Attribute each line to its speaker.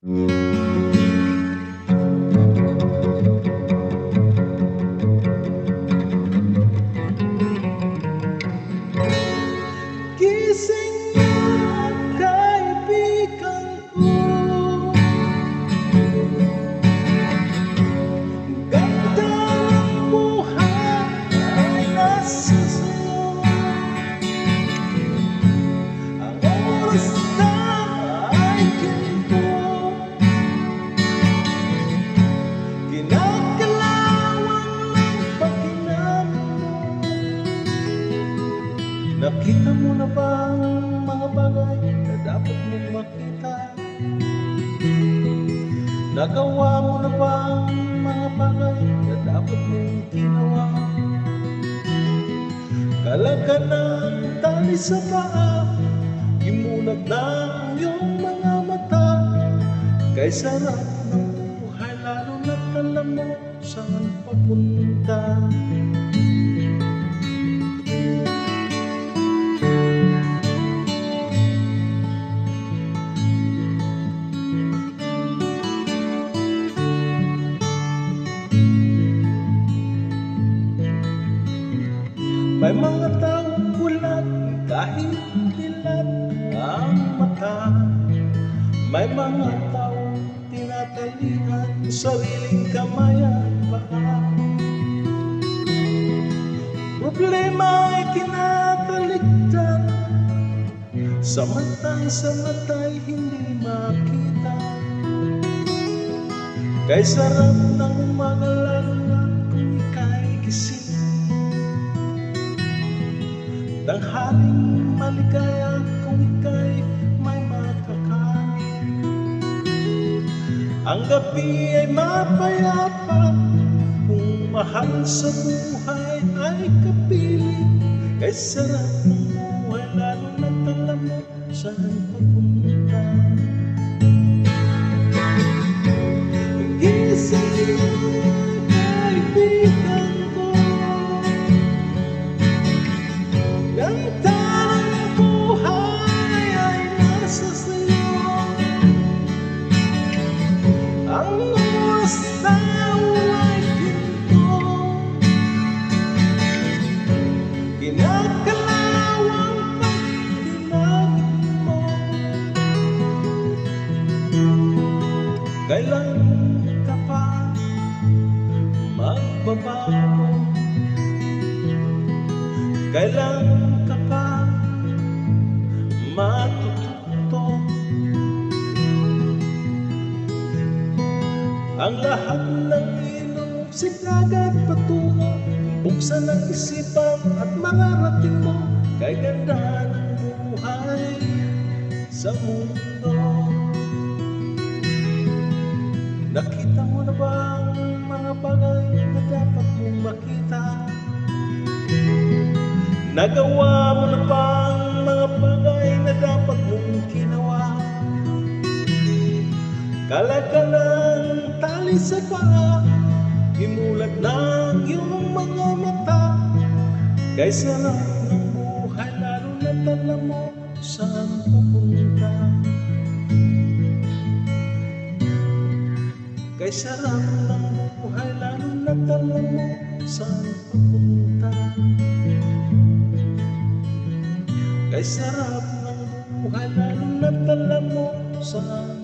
Speaker 1: Gising na kaibigan ko, ganda ng buhay ay nasa sayo. Ang oras na ay ginto, kinakalawang ng pakinabang mo. Nakita mo na ba ang mga bagay na dapat mong makita? Nagawa mo na ba ang mga bagay na dapat mong ginawa? Kalaga ng tali sa paa, imulat na ang iyong mga mata. Kay sarap ng buhay, lalo na't alam mo saan papunta. May mga taong bulat kahit dilat ang mata. May mga taong tinatalian sariling kamay at paa. Problema ay kinatalikdan, samantang sa mata'y hindi makita. Kay sarap ng umaga, lalo na't kung ika'y gising. Tanghaling maligaya kung ika'y may makakain. Ang gabi ay mapayapa kung mahal sa buhay ay kapiling. Kay sarap ng buhay, lalo na't alam mo saan papunta. Gising na kaibigan ko, ganda ng buhay ay nasa sayo. Ang oras na ay ginto, kinakalawang pagtinagin mo. Kailan ka pa magbabago? Kailan ka pa matututo? Ang lahat ng ilong, silagat patungo, buksan ang isipan at mangarating mo. Kay ganda ng buhay sa mundo. Nakita mo na ba ang mga bagay na dapat mong makita? Nagawa mo na ba ang mga bagay na dapat mong ginawa? Kalaga ng tali sa paa, imulat ng iyong mga mata. Kay sarap ng buhay, lalo na't alam mo saan papunta. Kay sarap ng buhay, lalo na't alam mo saan papunta. Kay sarap ng buhay, lalo na't alam mo saan